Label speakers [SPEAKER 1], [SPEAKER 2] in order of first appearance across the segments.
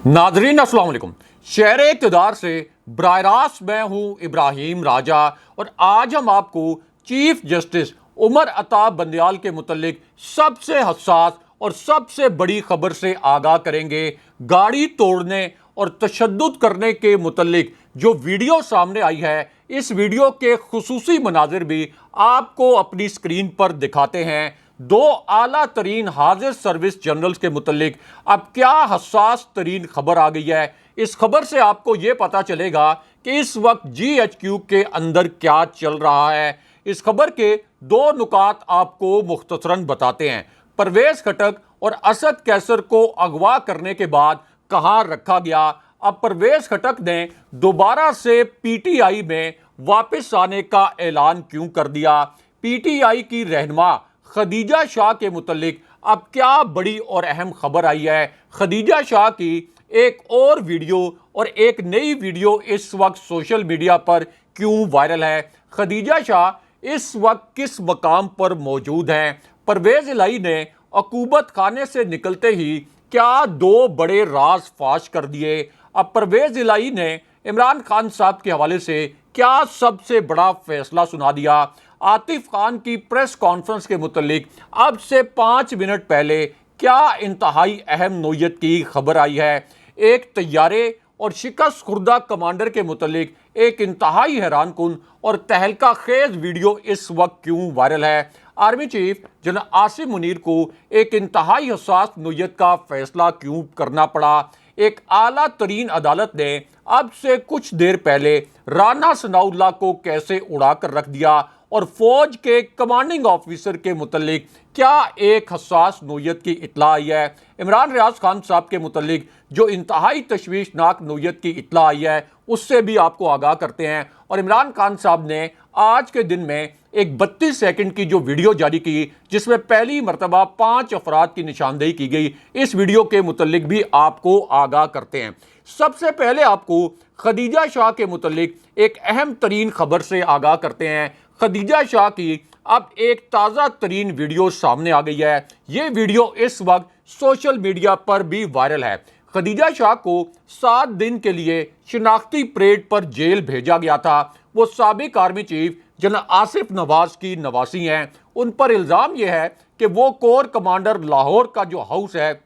[SPEAKER 1] नाजरीन अस्सलाम वालेकुम। शहर इक़्तिदार से बराह रास्त मैं हूँ इब्राहिम राजा और आज हम आपको चीफ जस्टिस उमर अता बंदयाल के मुतल्लिक सबसे हसास और सबसे बड़ी खबर से आगाह करेंगे। गाड़ी तोड़ने और तशद्दुद करने के मुतल्लिक जो वीडियो सामने आई है, इस वीडियो के खुसूसी मनाजिर भी आपको अपनी स्क्रीन पर दिखाते हैं। दो आला तरीन हाजिर सर्विस जनरल्स के मुतल्लिक अब क्या हसास तरीन खबर आ गई है। इस खबर से आपको यह पता चलेगा कि इस वक्त GHQ के अंदर क्या चल रहा है। इस खबर के दो नुकात आपको मुख्तसरन बताते हैं। परवेज खटक और असद कैसर को अगवा करने के बाद कहां रखा गया, अब परवेज खटक ने दोबारा से PTI में वापस आने का ऐलान क्यों कर दिया। PTI की रहनुमा खदीजा शाह के मुतल्लिक अब क्या बड़ी और अहम खबर आई है। खदीजा शाह की एक और वीडियो और एक नई वीडियो इस वक्त सोशल मीडिया पर क्यों वायरल है। खदीजा शाह इस वक्त किस मकाम पर मौजूद हैं। परवेज इलाही ने अकूबत खाने से निकलते ही क्या दो बड़े राज फाश कर दिए। अब परवेज इलाही ने इमरान खान साहब के हवाले से क्या सबसे बड़ा फैसला सुना दिया। आतिफ खान की प्रेस कॉन्फ्रेंस के मुतल्लिक अब से 5 मिनट पहले क्या इंतहाई अहम नोयत की खबर आई है। एक तैयारे और शिकस्त खुर्दा कमांडर के मुतल्लिक एक इंतहाई हैरानकुन और तहलका खेज वीडियो इस वक्त क्यों वायरल है। Army chief general Asim Munir को एक इंतहाई हसास नोयत का फैसला क्यों करना पड़ा। एक आला तरीन अदालत ने अब से कुछ देर पहले राना सनाउल्लाह को कैसे उड़ा कर रख दिया और फौज के कमांडिंग ऑफिसर के मुतल्लिक क्या एक हसास नोयत की इत्तला आई है। इमरान रियाज खान साहब के मुतल्लिक जो इंतहाई तशवीशनाक नोयत की इत्तला आई है उससे भी आपको आगाह करते हैं। और इमरान खान साहब ने आज के दिन में एक 32 सेकंड की जो वीडियो जारी की जिसमें पहली मरतबा 5 अफराद की निशानदेही की गई, इस वीडियो के मुतल्लिक भी आपको आगाह करते हैं। सबसे पहले आपको खदीजा शाह के मुतल्लिक एक अहम तरीन खबर से आगाह करते हैं। खदीजा शाह की अब एक ताज़ा तरीन वीडियो सामने आ गई है। ये वीडियो इस वक्त सोशल मीडिया पर भी वायरल है। खदीजा शाह को 7 दिन के लिए शिनाख्ती परेड पर जेल भेजा गया था। वो साबिक army chief general Asif Nawaz की नवासी हैं। उन पर इल्ज़ाम यह है कि वो कोर कमांडर लाहौर का जो हाउस है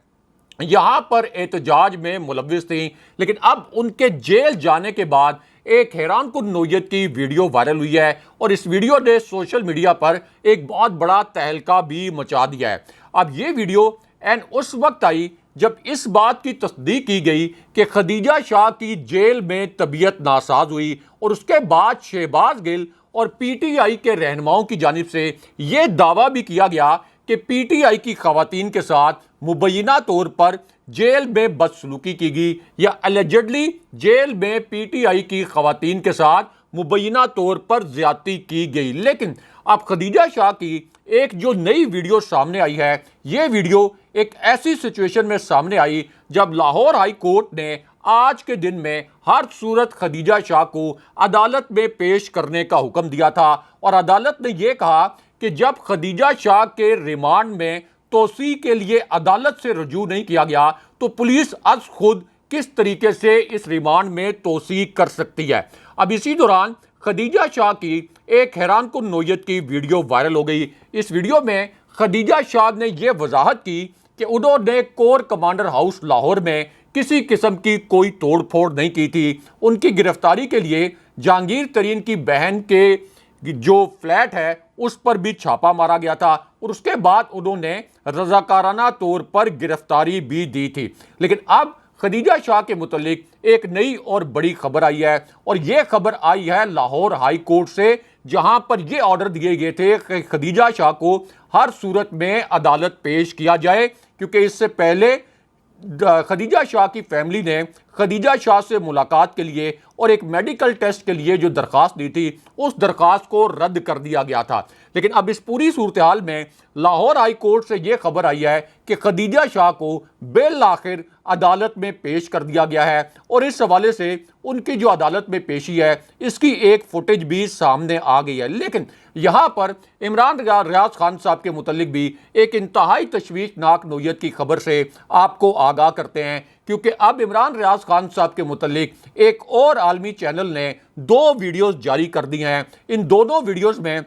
[SPEAKER 1] यहाँ पर एहतजाज में मुलव्विस थी, लेकिन अब उनके जेल जाने के बाद एक हैरानकुन नोयत की वीडियो वायरल हुई है और इस वीडियो ने सोशल मीडिया पर एक बहुत बड़ा तहलका भी मचा दिया है। अब ये वीडियो एंड उस वक्त आई जब इस बात की तस्दीक की गई कि खदीजा शाह की जेल में तबीयत नासाज हुई और उसके बाद शहबाज गिल और PTI के रहनुमाओं की जानिब से यह दावा भी किया गया कि PTI की खवातीन के साथ मुबैना तौर पर जेल में बदसलूकी की गई या एलिजेडली जेल में PTI की खवातीन के साथ मुबैना तौर पर ज्यादती की गई। लेकिन अब खदीजा शाह की एक जो नई वीडियो सामने आई है, ये वीडियो एक ऐसी सिचुएशन में सामने आई जब लाहौर हाई कोर्ट ने आज के दिन में हर सूरत खदीजा शाह को अदालत में पेश करने का हुक्म दिया था और अदालत ने यह कहा कि जब खदीजा शाह के रिमांड में तोसी के लिए अदालत से रजू नहीं किया गया तो पुलिस अज खुद किस तरीके से इस रिमांड में तोसी कर सकती है। अब इसी दौरान खदीजा शाह की एक हैरानकुन नोयत की वीडियो वायरल हो गई। इस वीडियो में खदीजा शाह ने यह वजाहत की कि उन्होंने कोर कमांडर हाउस लाहौर में किसी किस्म की कोई तोड़ फोड़ नहीं की थी। उनकी गिरफ्तारी के लिए जहांगीर तरीन की बहन के जो फ्लैट है उस पर भी छापा मारा गया था और उसके बाद उन्होंने रजाकाराना तौर पर गिरफ्तारी भी दी थी। लेकिन अब खदीजा शाह के मुतल्लिक एक नई और बड़ी खबर आई है और यह खबर आई है लाहौर हाई कोर्ट से, जहां पर यह ऑर्डर दिए गए थे कि खदीजा शाह को हर सूरत में अदालत पेश किया जाए, क्योंकि इससे पहले खदीजा शाह की फैमिली ने खदीजा शाह से मुलाकात के लिए और एक मेडिकल टेस्ट के लिए जो दरख्वास्त दी थी उस दरख्वास्त को रद्द कर दिया गया था। लेकिन अब इस पूरी सूरत हाल में लाहौर हाई कोर्ट से यह खबर आई है कि खदीजा शाह को बिल आखिर अदालत में पेश कर दिया गया है और इस हवाले से उनकी जो अदालत में पेशी है इसकी एक फुटेज भी सामने आ गई है। लेकिन यहाँ पर इमरान रियाज खान साहब के मुतल्लिक भी एक इंतहाई तशवीशनाक नोयत की खबर से आपको आगाह करते हैं क्योंकि अब इमरान रियाज खान साहब के मुतालिक एक और आलमी चैनल ने 2 वीडियोस जारी कर दी हैं। इन दोनों वीडियोस में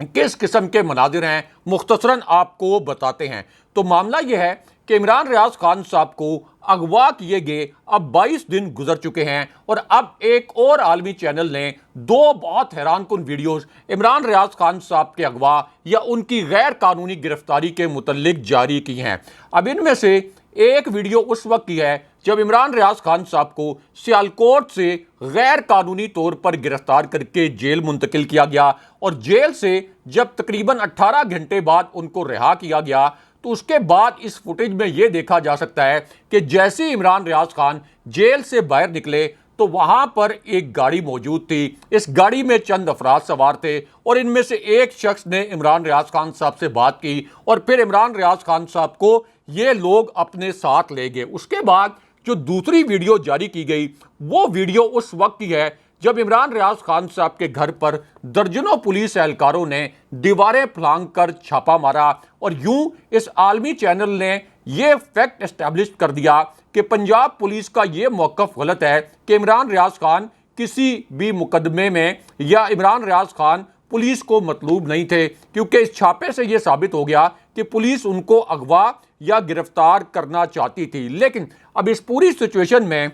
[SPEAKER 1] किस किस्म के मनाजिर हैं मुख्तसरन आपको बताते हैं। तो मामला यह है कि इमरान रियाज खान साहब को अगवा किए गए अब 22 दिन गुजर चुके हैं और अब एक और आलमी चैनल ने 2 बहुत हैरानकुन वीडियोस इमरान रियाज खान साहब के अगवा या उनकी गैर कानूनी गिरफ्तारी के मुतल्लिक जारी की हैं। अब इनमें से एक वीडियो उस वक्त की है जब इमरान रियाज खान साहब को सियालकोट से गैर कानूनी तौर पर गिरफ्तार करके जेल मुंतकिल किया गया और जेल से जब तकरीबन 18 घंटे बाद उनको रिहा किया गया तो उसके बाद इस फुटेज में यह देखा जा सकता है कि जैसे ही इमरान रियाज खान जेल से बाहर निकले तो वहां पर एक गाड़ी मौजूद थी। इस गाड़ी में चंद अफराद सवार थे और इनमें से एक शख्स ने इमरान रियाज खान साहब से बात की और फिर इमरान रियाज खान साहब को ये लोग अपने साथ ले गए। उसके बाद जो दूसरी वीडियो जारी की गई वो वीडियो उस वक्त की है जब इमरान रियाज खान साहब के घर पर दर्जनों पुलिस एहलकारों ने दीवारें फलांग कर छापा मारा और यूं इस आलमी चैनल ने यह फैक्ट एस्टैब्लिश कर दिया कि पंजाब पुलिस का यह मौक़िफ़ गलत है कि इमरान रियाज खान किसी भी मुकदमे में या इमरान रियाज खान पुलिस को मतलूब नहीं थे, क्योंकि इस छापे से यह साबित हो गया कि पुलिस उनको अगवा या गिरफ्तार करना चाहती थी। लेकिन अब इस पूरी सिचुएशन में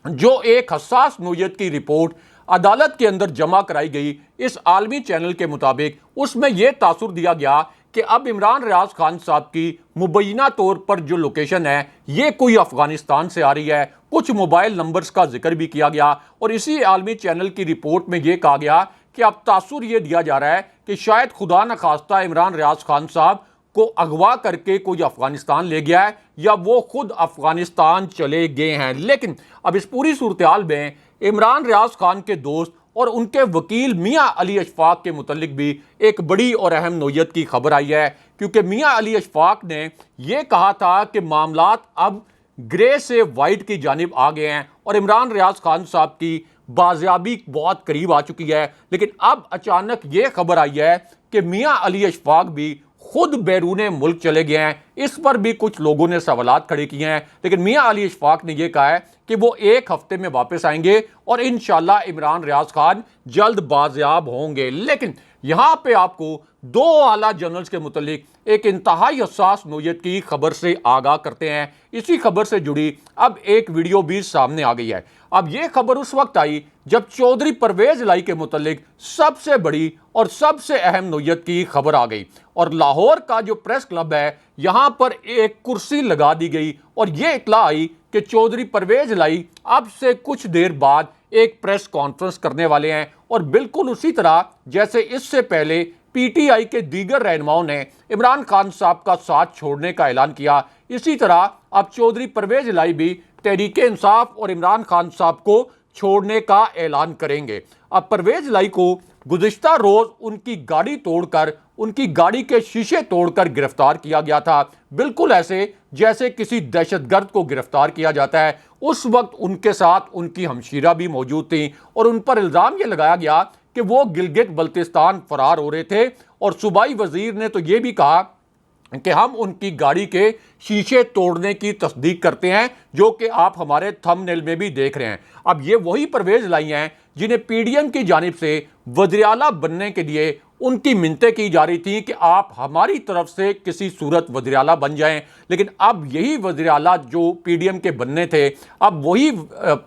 [SPEAKER 1] जो एक हसास नोयत की रिपोर्ट अदालत के अंदर जमा कराई गई इस आलमी चैनल के मुताबिक उसमें यह तासुर दिया गया कि अब इमरान रियाज खान साहब की मुबैना तौर पर जो लोकेशन है ये कोई अफगानिस्तान से आ रही है। कुछ मोबाइल नंबर्स का जिक्र भी किया गया और इसी आलमी चैनल की रिपोर्ट में यह कहा गया कि अब तासुर यह दिया जा रहा है कि शायद खुदा न खास्ता इमरान रियाज खान साहब को अगवा करके कोई अफगानिस्तान ले गया है या वो खुद अफगानिस्तान चले गए हैं। लेकिन अब इस पूरी सूरत हाल में इमरान रियाज खान के दोस्त और उनके वकील मियां अली अशफाक के मुतल्लिक भी एक बड़ी और अहम नोयत की खबर आई है, क्योंकि मियां अली अशफाक ने यह कहा था कि मामलात अब ग्रे से वाइट की जानिब आ गए हैं और इमरान रियाज खान साहब की बाजियाबी बहुत करीब आ चुकी है। लेकिन अब अचानक ये खबर आई है कि मियां अली अशफाक भी खुद बैरून मुल्क चले गए हैं। इस पर भी कुछ लोगों ने सवालात खड़े किए हैं, लेकिन मियां अली अशफाक ने यह कहा है कि वो 1 हफ्ते में वापस आएंगे और इंशाल्लाह इमरान रियाज खान जल्द बाजियाब होंगे। लेकिन यहां पे आपको 2 आला जनरल्स के मुतालिक एक इंतहाई हसास नोयत की खबर से आगाह करते हैं। इसी खबर से जुड़ी अब एक वीडियो भी सामने आ गई है। अब यह खबर उस वक्त आई जब चौधरी परवेज लाई के मुतालिक सबसे बड़ी और सबसे अहम नोयत की खबर आ गई और लाहौर का जो प्रेस क्लब है यहां पर एक कुर्सी लगा दी गई और यह इतला आई कि चौधरी परवेज लाई अब से कुछ देर बाद एक प्रेस कॉन्फ्रेंस करने वाले हैं और बिल्कुल उसी तरह जैसे इससे पहले पीटीआई के दीगर रहनुमाओं ने इमरान खान साहब का साथ छोड़ने का ऐलान किया, इसी तरह अब चौधरी परवेज लाई भी तहरीके इंसाफ और इमरान खान साहब को छोड़ने का ऐलान करेंगे। अब परवेज लाई को गुज़िश्ता रोज उनकी गाड़ी तोड़कर उनकी गाड़ी के शीशे तोड़कर गिरफ्तार किया गया था, बिल्कुल ऐसे जैसे किसी दहशतगर्द को गिरफ्तार किया जाता है। उस वक्त उनके साथ उनकी हमशीरा भी मौजूद थी और उन पर इल्ज़ाम यह लगाया गया कि वो गिलगित बल्तिस्तान फरार हो रहे थे और सूबाई वजीर ने तो ये भी कहा कि हम उनकी गाड़ी के शीशे तोड़ने की तस्दीक करते हैं, जो कि आप हमारे थंबनेल में भी देख रहे हैं। अब ये वही परवेज लाई हैं जिन्हें पीडीएम की जानिब से वज़ीर-ए-आला बनने के लिए उनकी मिन्नतें की जा रही थी कि आप हमारी तरफ से किसी सूरत वज़ीर-ए-आला बन जाएं। लेकिन अब यही वज़ीर-ए-आला जो पीडीएम के बनने थे अब वही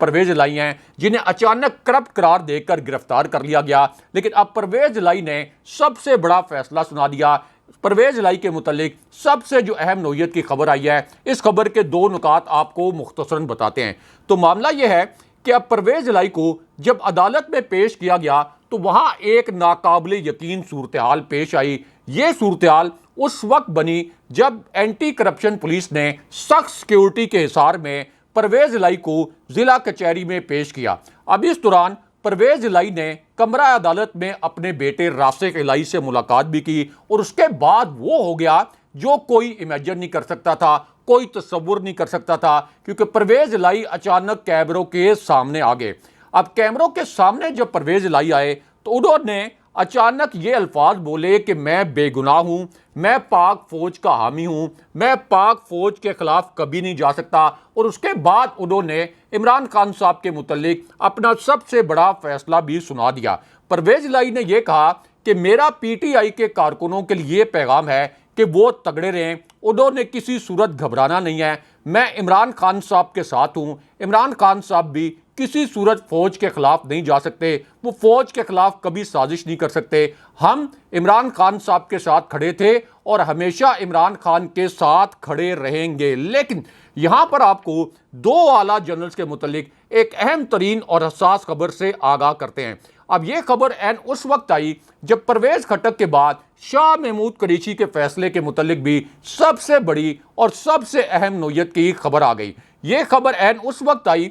[SPEAKER 1] परवेज लाई हैं जिन्हें अचानक करप्ट करार देकर गिरफ्तार कर लिया गया। लेकिन अब परवेज लाई ने सबसे बड़ा फैसला सुना दिया। परवेज लाई के मुतालिक सबसे जो अहम नोयत की खबर आई है, इस खबर के 2 नुकात आपको मुख्तसरन बताते हैं। तो मामला यह है कि अब परवेज लाई को जब अदालत में पेश किया गया तो वहां एक नाकाबिले यकीन सूरत हाल पेश आई। ये सूरत हाल उस वक्त बनी जब एंटी करप्शन पुलिस ने सख्त सिक्योरिटी के हिसार में परवेज लाई को जिला कचहरी में पेश किया। अब इस दौरान परवेज लाई ने कमरा अदालत में अपने बेटे राशिक इलाई से मुलाकात भी की और उसके बाद वो हो गया जो कोई इमेजिन नहीं कर सकता था, कोई तस्वुर नहीं कर सकता था, क्योंकि परवेज लाई अचानक कैमरों के सामने आ गए। अब कैमरों के सामने जब परवेज लाई आए तो उन्होंने अचानक ये अल्फाज बोले कि मैं बेगुनाह हूं, मैं पाक फौज का हामी हूं, मैं पाक फौज के खिलाफ कभी नहीं जा सकता। और उसके बाद उन्होंने इमरान खान साहब के मुतल्लिक अपना सबसे बड़ा फैसला भी सुना दिया। परवेज इलाही ने यह कहा कि मेरा पीटीआई के कारकुनों के लिए पैगाम है कि वो तगड़े रहें, उन्होंने किसी सूरत घबराना नहीं है। मैं इमरान खान साहब के साथ हूं। इमरान खान साहब भी किसी सूरत फौज के खिलाफ नहीं जा सकते, वो फौज के खिलाफ कभी साजिश नहीं कर सकते। हम इमरान खान साहब के साथ खड़े थे और हमेशा इमरान खान के साथ खड़े रहेंगे। लेकिन यहां पर आपको दो आला जनरल्स के मुतालिक एक अहम तरीन और हसास खबर से आगाह करते हैं। अब यह खबर एन उस वक्त आई जब परवेज खटक के बाद शाह महमूद कुरैशी के फैसले के मुतालिक भी सबसे बड़ी और सबसे अहम नोयत की खबर आ गई। यह खबर एन उस वक्त आई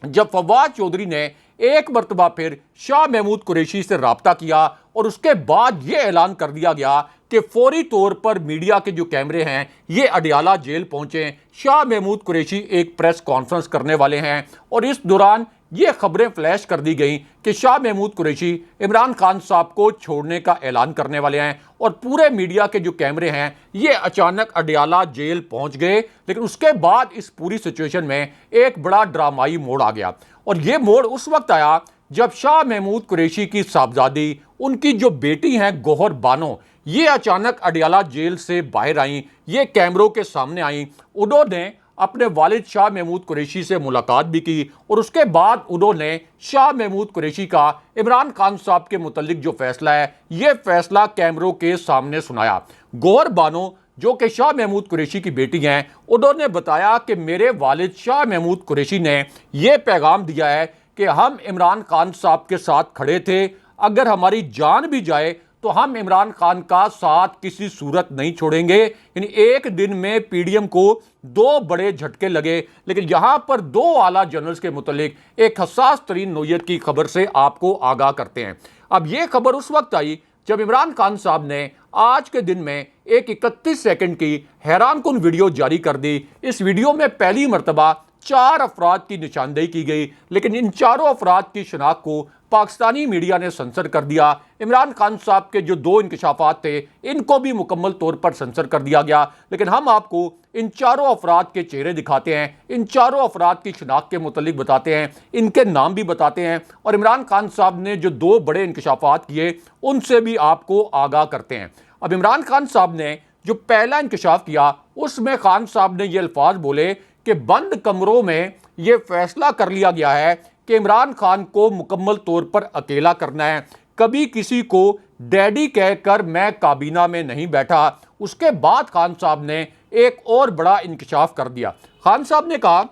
[SPEAKER 1] जब फवाद चौधरी ने एक मरतबा फिर शाह महमूद कुरैशी से रब्ता किया और उसके बाद यह ऐलान कर दिया गया कि फौरी तौर पर मीडिया के जो कैमरे हैं ये अडियाला जेल पहुंचे। शाह महमूद कुरैशी एक प्रेस कॉन्फ्रेंस करने वाले हैं और इस दौरान ये खबरें फ्लैश कर दी गई कि शाह महमूद कुरैशी इमरान खान साहब को छोड़ने का ऐलान करने वाले हैं और पूरे मीडिया के जो कैमरे हैं ये अचानक अडियाला जेल पहुंच गए। लेकिन उसके बाद इस पूरी सिचुएशन में एक बड़ा ड्रामाई मोड़ आ गया और ये मोड़ उस वक्त आया जब शाह महमूद कुरैशी की साहबजादी, उनकी जो बेटी हैं गौहर बानो, ये अचानक अडियाला जेल से बाहर आई, ये कैमरों के सामने आई। उन्होंने अपने वालिद शाह महमूद कुरैशी से मुलाकात भी की और उसके बाद उन्होंने शाह महमूद कुरैशी का इमरान खान साहब के मुतालिक जो फैसला है ये फैसला कैमरों के सामने सुनाया। गौहर बानो जो कि शाह महमूद कुरैशी की बेटी हैं, उन्होंने बताया कि मेरे वालिद शाह महमूद कुरैशी ने यह पैगाम दिया है कि हम इमरान खान साहब के साथ खड़े थे, अगर हमारी जान भी जाए तो हम इमरान खान का साथ किसी सूरत नहीं छोड़ेंगे। यानी एक दिन में पीडीएम को दो बड़े झटके लगे। लेकिन यहां पर दो आला जनरल्स के मुतालिक एक हसास तरीन नोयत की खबर से आपको आगाह करते हैं। अब यह खबर उस वक्त आई जब इमरान खान साहब ने आज के दिन में एक 31 सेकंड की हैरानकुन वीडियो जारी कर दी। इस वीडियो में पहली मरतबा 4 अफराद की निशानदेही की गई, लेकिन इन चारों अफराद की शनाख्त को पाकिस्तानी मीडिया ने सेंसर कर दिया। इमरान खान साहब के जो 2 इंकशाफात थे इनको भी मुकम्मल तौर पर सेंसर कर दिया गया। लेकिन हम आपको इन चारों अफराद के चेहरे दिखाते हैं, इन चारों अफराद की शनाख्त के मुतालिक बताते हैं, इनके नाम भी बताते हैं और इमरान खान साहब ने जो 2 बड़े इंकशाफात किए उनसे भी आपको आगाह करते हैं। अब इमरान खान साहब ने जो पहला इंकशाफ किया उसमें खान साहब ने ये अल्फाज बोले कि बंद कमरों में यह फैसला कर लिया गया है कि इमरान खान को मुकम्मल तौर पर अकेला करना है। कभी किसी को डैडी कहकर मैं काबीना में नहीं बैठा। उसके बाद खान साहब ने एक और बड़ा इंकशाफ कर दिया। खान साहब ने कहा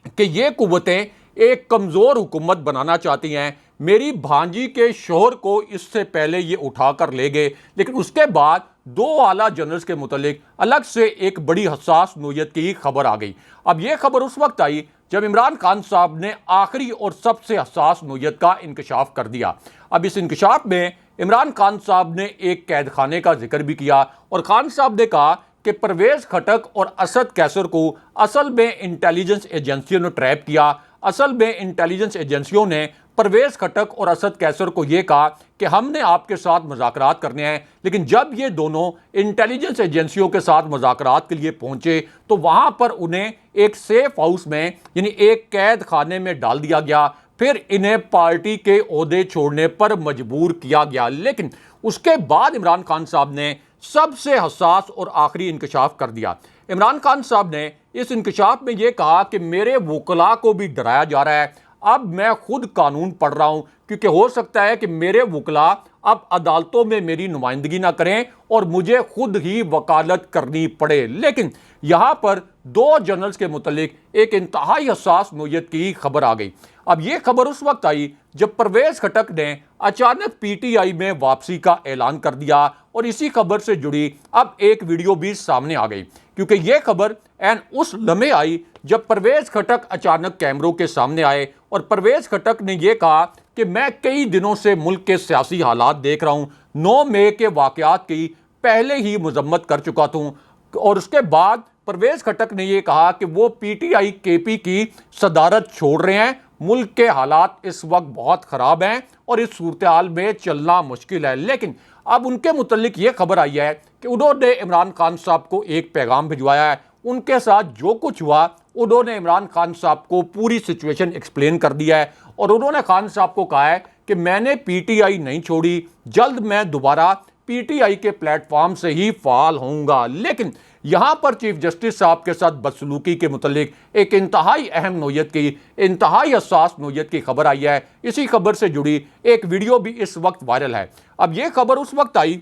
[SPEAKER 1] कि ये कुव्वतें एक कमज़ोर हुकूमत बनाना चाहती हैं। मेरी भांजी के शोहर को इससे पहले ये उठाकर ले गए। लेकिन उसके बाद 2 आला जनरल्स के मुतालिक अलग से एक बड़ी हसास नोयत की खबर आ गई। अब यह खबर उस वक्त आई जब इमरान खान साहब ने आखिरी और सबसे हसास नोयत का इंकशाफ कर दिया। अब इस इंकशाफ में इमरान खान साहब ने एक कैद खाने का जिक्र भी किया और खान साहब ने कहा कि परवेज खटक और असद कैसर को असल में इंटेलिजेंस एजेंसियों ने ट्रैप किया। असल में इंटेलिजेंस एजेंसियों ने परवेज खटक और असद कैसर को यह कहा कि हमने आपके साथ मुज़ाकरात करने हैं। लेकिन जब ये दोनों इंटेलिजेंस एजेंसियों के साथ मुज़ाकरात के लिए पहुंचे तो वहां पर उन्हें एक सेफ हाउस में यानी एक कैद खाने में डाल दिया गया। फिर इन्हें पार्टी के ओहदे छोड़ने पर मजबूर किया गया। लेकिन उसके बाद इमरान खान साहब ने सबसे हसास और आखिरी इंकशाफ कर दिया। इमरान खान साहब ने इस इंकशाफ में यह कहा कि मेरे वकला को भी डराया जा रहा है। अब मैं खुद कानून पढ़ रहा हूं क्योंकि हो सकता है कि मेरे वकला अब अदालतों में मेरी नुमाइंदगी ना करें और मुझे खुद ही वकालत करनी पड़े। लेकिन यहां पर 2 जनरल्स के मुतालिक एक इंतहाई हसास नोयत की खबर आ गई। अब यह खबर उस वक्त आई जब परवेज खटक ने अचानक पीटीआई में वापसी का ऐलान कर दिया और इसी खबर से जुड़ी अब एक वीडियो भी सामने आ गई क्योंकि यह खबर एन उस लम्हे आई जब परवेज खटक अचानक कैमरों के सामने आए और परवेज खटक ने यह कहा कि मैं कई दिनों से मुल्क के सियासी हालात देख रहा हूं। 9 मई के वाकयात की पहले ही मजम्मत कर चुका था और उसके बाद परवेज खटक ने यह कहा कि वो पीटीआई केपी की सदारत छोड़ रहे हैं, मुल्क के हालात इस वक्त बहुत ख़राब हैं और इस सूरत हाल में चलना मुश्किल है। लेकिन अब उनके मुतल्लिक ये खबर आई है कि उन्होंने इमरान खान साहब को एक पैगाम भिजवाया है। उनके साथ जो कुछ हुआ उन्होंने इमरान खान साहब को पूरी सिचुएशन एक्सप्लेन कर दिया है और उन्होंने खान साहब को कहा है कि मैंने पीटीआई नहीं छोड़ी, जल्द मैं दोबारा पीटीआई के प्लेटफॉर्म से ही फाल होऊंगा। लेकिन यहां पर चीफ जस्टिस साहब के साथ बदसलूकी के मुतल्लिक एक इंतहाई अहम नोयत की, इंतहाई हसास नोयत की खबर आई है। इसी खबर से जुड़ी एक वीडियो भी इस वक्त वायरल है। अब यह खबर उस वक्त आई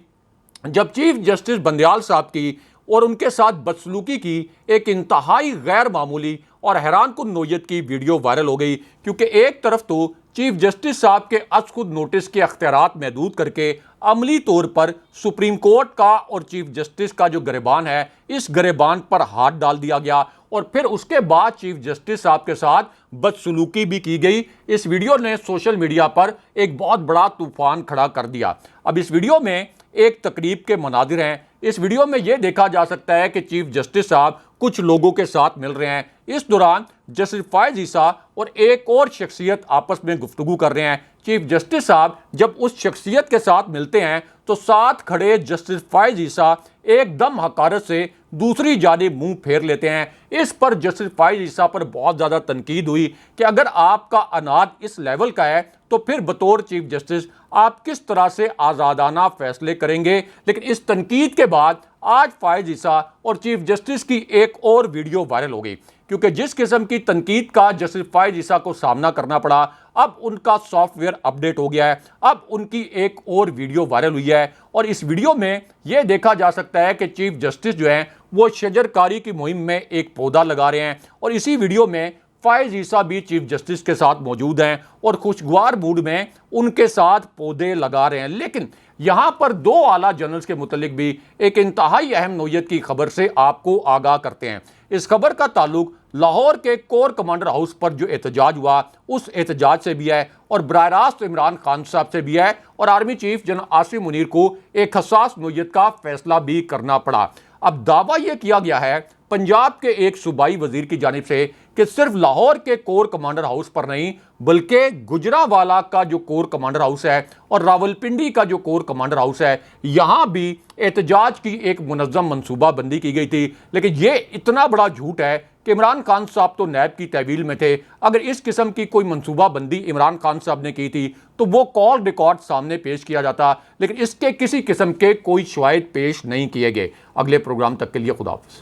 [SPEAKER 1] जब चीफ जस्टिस बंदयाल साहब की और उनके साथ बदसलूकी की एक इंतहाई गैर मामूली और हैरानकुन नोयत की वीडियो वायरल हो गई, क्योंकि एक तरफ तो चीफ जस्टिस साहब के खुद नोटिस के अख्तियारात महदूद करके अमली तौर पर सुप्रीम कोर्ट का और चीफ जस्टिस का जो गिरबान है, इस गिरबान पर हाथ डाल दिया गया और फिर उसके बाद चीफ जस्टिस साहब के साथ बदसलूकी भी की गई। इस वीडियो ने सोशल मीडिया पर एक बहुत बड़ा तूफान खड़ा कर दिया। अब इस वीडियो में एक तकरीब के मनाजिर हैं। इस वीडियो में यह देखा जा सकता है कि चीफ जस्टिस साहब कुछ लोगों के साथ मिल रहे हैं। इस दौरान जस्टिस फायज ईसा और एक और शख्सियत आपस में गुफ्तगू कर रहे हैं। चीफ जस्टिस साहब जब उस शख्सियत के साथ मिलते हैं तो साथ खड़े जस्टिस फायज ईसा एकदम हकारत से दूसरी जानिब मुंह फेर लेते हैं। इस पर जस्टिस फायज ईसा पर बहुत ज़्यादा तनकीद हुई कि अगर आपका अनाद इस लेवल का है तो फिर बतौर चीफ जस्टिस आप किस तरह से आज़ादाना फैसले करेंगे। लेकिन इस तनकीद के बाद आज फायज ईसा और चीफ जस्टिस की एक और वीडियो वायरल हो गई, क्योंकि जिस किस्म की तनकीद का जस्टिस फायज ईसा को सामना करना पड़ा, अब उनका सॉफ्टवेयर अपडेट हो गया है। अब उनकी एक और वीडियो वायरल हुई है और इस वीडियो में यह देखा जा सकता है कि चीफ जस्टिस जो हैं वो शजरकारी की मुहिम में एक पौधा लगा रहे हैं और इसी वीडियो में फायज ईसा भी चीफ जस्टिस के साथ मौजूद हैं और खुशगवार मूड में उनके साथ पौधे लगा रहे हैं। लेकिन यहां पर दो आला जनरल्स के मुतल्लिक भी एक इंतहाई अहम नोयत की खबर से आपको आगाह करते हैं। इस खबर का ताल्लुक लाहौर के कोर कमांडर हाउस पर जो एहतजाज हुआ उस एहतजाज से भी है और बराह रास्त इमरान खान साहब से भी है और army chief general Asim Munir को एक हसास नोयत का फैसला भी करना पड़ा। अब दावा यह किया गया है पंजाब के एक सूबाई वजीर की जानिब से कि सिर्फ लाहौर के कोर कमांडर हाउस पर नहीं बल्कि गुजरावाला का जो कोर कमांडर हाउस है और रावलपिंडी का जो कोर कमांडर हाउस है, यहाँ भी एहतजाज की एक मुनज़्ज़म मनसूबाबंदी की गई थी। लेकिन ये इतना बड़ा झूठ है कि इमरान खान साहब तो नैब की तहवील में थे। अगर इस किस्म की कोई मनसूबाबंदी इमरान खान साहब ने की थी तो वो कॉल रिकॉर्ड सामने पेश किया जाता, लेकिन इसके किसी किस्म के कोई शवाहिद पेश नहीं किए गए। अगले प्रोग्राम तक के लिए खुदा हाफ़िज़।